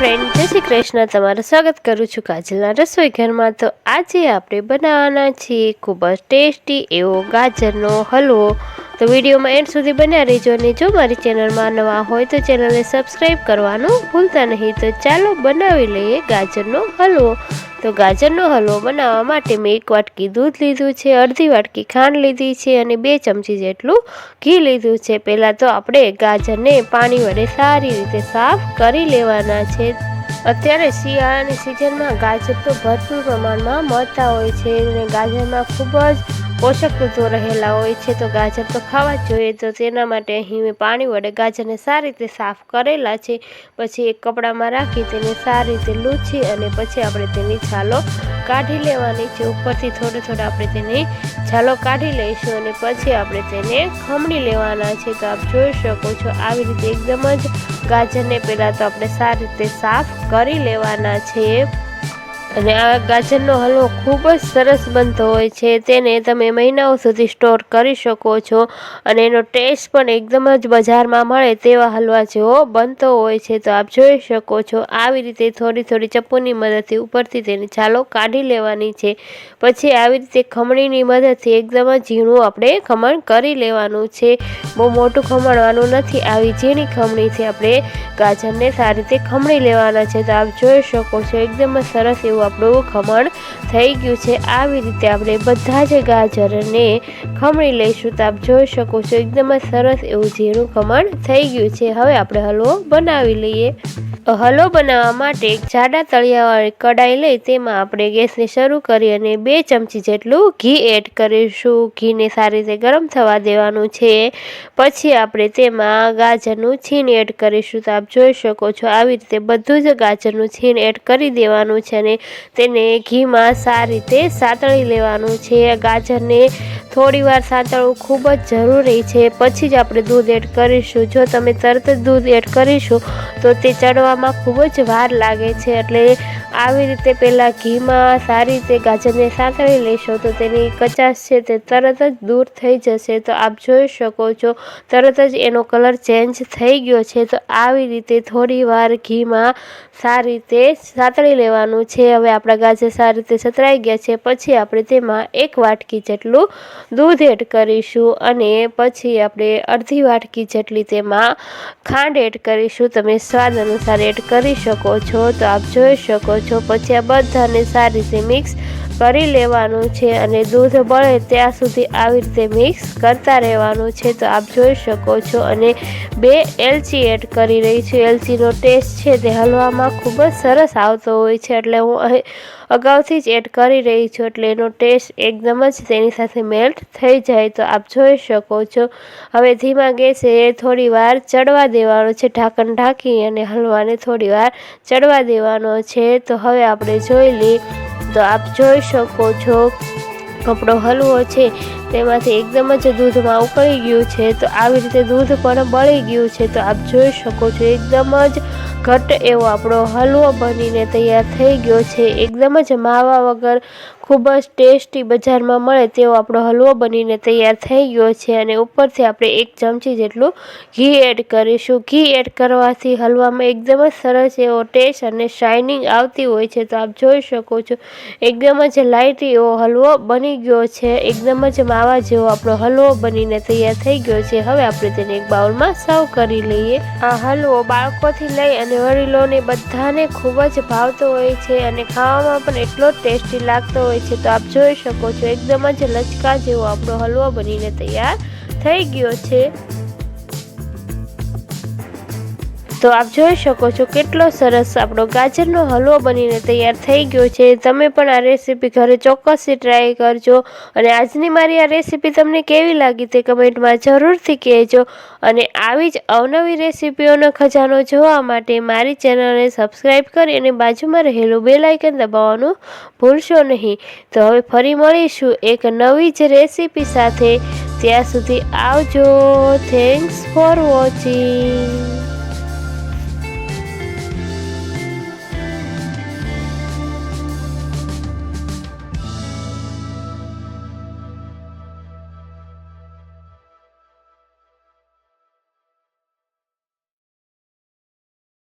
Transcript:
Friend, જય શ્રી કૃષ્ણ। તમારું સ્વાગત કરું છું કાજલના રસોઈ ઘરમાં। તો આજે આપણે બનાવવાના છીએ ખૂબ જ ટેસ્ટી એવો ગાજરનો હલવો। તો વિડીયોમાં એન્ડ સુધી બન્યા રહેજો અને જો મારી ચેનલમાં નવા હોય તો ચેનલને સબસ્ક્રાઈબ કરવાનું ભૂલતા નહીં। તો ચાલો બનાવી લઈએ ગાજરનો હલવો। તો ગાજરનો હલવો બનાવવા માટે મેં 1 વાટકી દૂધ લીધું છે, અડધી વાટકી ખાંડ લીધી છે અને 2 ચમચી જેટલું ઘી લીધું છે। પહેલાં તો આપણે ગાજરને પાણી વડે સારી રીતે સાફ કરી લેવાના છે। અત્યારે શિયાળાની સિઝનમાં ગાજર તો ભરપૂર પ્રમાણમાં મળતા હોય છે અને ગાજરમાં ખૂબ જ પોષક તત્વો રહેલા હોય છે, તો ગાજર તો ખાવા જ જોઈએ। તો તેના માટે અહીં મેં પાણી વડે ગાજરને સારી રીતે સાફ કરેલા છે। પછી એક કપડામાં રાખી તેને સારી રીતે લૂછી અને પછી આપણે તેની છાલો કાઢી લેવાની છે। ઉપરથી થોડો આપણે તેની છાલો કાઢી લઈશું અને પછી આપણે તેને ખમણી લેવાના છે। તો આપ જોઈ શકો છો આવી રીતે એકદમ જ ગાજરને પહેલાં તો આપણે સારી રીતે સાફ કરી લેવાના છે। અને આ ગાજરનો હલવો ખૂબ જ સરસ બનતો હોય છે, તેને તમે મહિનાઓ સુધી સ્ટોર કરી શકો છો અને એનો ટેસ્ટ પણ એકદમ જ બજારમાં મળે તેવા હલવા જેવો બનતો હોય છે। તો આપ જોઈ શકો છો આવી રીતે થોડી ચપ્પુની મદદથી ઉપરથી તેની છાલો કાઢી લેવાની છે। પછી આવી રીતે ખમણીની મદદથી એકદમ જ ઝીણું આપણે ખમણ કરી લેવાનું છે, બહુ મોટું ખમણવાનું નથી। આવી ઝીણી ખમણીથી આપણે ગાજરને સારી રીતે ખમણી લેવાના છે। તો આપ જોઈ શકો છો એકદમ જ સરસ એવું આપણું ખમણ થઈ ગયું છે। આવી રીતે આપણે બધા જ ગાજરને ખમણી લઈશું। તો આપ જોઈ શકો છો એકદમ જ સરસ એવું ઝીણું ખમણ થઈ ગયું છે। હવે આપણે હલવો બનાવી લઈએ। હલવો બનાવવા માટે એક જાડા તળિયાવાળી કડાઈ લઈ તેમાં આપણે ગેસને શરૂ કરી અને 2 ચમચી જેટલું ઘી એડ કરીશું। ઘીને સારી રીતે ગરમ થવા દેવાનું છે। પછી આપણે તેમાં ગાજરનું છીણ એડ કરીશું। તો આપ જોઈ શકો છો આવી રીતે બધું જ ગાજરનું છીણ એડ કરી દેવાનું છે અને તેને ઘીમાં સારી રીતે સાતળી લેવાનું છે। ગાજરને થોડી વાર સાતળવું ખૂબ જ જરૂરી છે, પછી જ આપણે દૂધ એડ કરીશું। જો તમે તરત જ દૂધ એડ કરીશું તો તે ચડવામાં ખૂબ જ વાર લાગે છે, એટલે આવી રીતે પહેલાં ઘીમાં સારી રીતે ગાજરને સાતળી લેશો તો તેની કચાશ છે તે તરત જ દૂર થઈ જશે। તો આપ જોઈ શકો છો તરત જ એનો કલર ચેન્જ થઈ ગયો છે। તો આવી રીતે થોડી વાર ઘીમાં સારી રીતે સાતળી લેવાનું છે। હવે આપણા ગાજર સારી રીતે સતરાઈ ગયા છે, પછી આપણે તેમાં 1 વાટકી જેટલું દૂધ એડ કરીશું અને પછી આપણે અડધી વાટકી જેટલી તેમાં ખાંડ એડ કરીશું। તમે સ્વાદ અનુસાર એડ કરી શકો છો। તો આપ જોઈ શકો છો પછી આ બધાને સારી રીતે મિક્સ કરી લેવાનું છે અને દૂધ બળે ત્યાં સુધી આવી રીતે મિક્સ કરતા રહેવાનું છે। તો આપ જોઈ શકો છો અને 2 એલચી એડ કરી રહી છું। એલચીનો ટેસ્ટ છે તે હલવામાં ખૂબ જ સરસ આવતો હોય છે, એટલે હું અગાઉથી જ એડ કરી રહી છું, એટલે એનો ટેસ્ટ એકદમ જ તેની સાથે મેલ્ટ થઈ જાય। તો આપ જોઈ શકો છો હવે ધીમા ગેસે થોડી વાર ચડવા દેવાનો છે, ઢાંકણ ઢાંકી અને હલવાને થોડી વાર ચડવા દેવાનો છે। તો હવે આપણે જોઈ લઈએ। તો આપ જોઈ શકો છો આપણો હલવો છે તેમાંથી એકદમ જ દૂધમાં ઉકળી ગયું છે। તો આવી રીતે દૂધ પણ બળી ગયું છે। તો આપ જોઈ શકો છો એકદમ જ ઘટ્ટ એવો આપણો હલવો બનીને તૈયાર થઈ ગયો છે। એકદમ જ માવા વગર ખૂબ જ ટેસ્ટી બજારમાં મળે તેવો આપણો હલવો બનીને તૈયાર થઈ ગયો છે અને ઉપરથી આપણે 1 ચમચી જેટલું ઘી એડ કરીશું। ઘી એડ કરવાથી હલવામાં એકદમ જ સરસ એવો ટેસ્ટ અને શાઇનિંગ આવતી હોય છે। તો આપ જોઈ શકો છો એકદમ જ લાઇટ એવો હલવો બની ગયો છે, એકદમ જ માવા જેવો આપણો હલવો બનીને તૈયાર થઈ ગયો છે। હવે આપણે તેને એક બાઉલમાં સર્વ કરી લઈએ। આ હલવો બાળકોથી લઈ અને વડીલોને બધાને ખૂબ જ ભાવતો હોય છે અને ખાવામાં પણ એટલો જ ટેસ્ટી લાગતો હોય છે। તો આપ જોઈ શકો છો એકદમ જ લચકા જેવો આપણો હલવો બનીને તૈયાર થઈ ગયો છે। તો આપ જોઈ શકો છો કેટલો સરસ આપણો ગાજરનો હલવો બનીને તૈયાર થઈ ગયો છે। તમે પણ આ રેસીપી ઘરે ચોક્કસથી ટ્રાય કરજો અને આજની મારી આ રેસીપી તમને કેવી લાગી તે કમેન્ટમાં જરૂરથી કહેજો અને આવી જ અવનવી રેસીપીઓનો ખજાનો જોવા માટે મારી ચેનલને સબસ્ક્રાઈબ કરી અને બાજુમાં રહેલું બેલ આઇકન દબાવવાનું ભૂલશો નહીં। તો હવે ફરી મળીશું એક નવી જ રેસીપી સાથે। ત્યાં સુધી આવજો। Thanks for watching.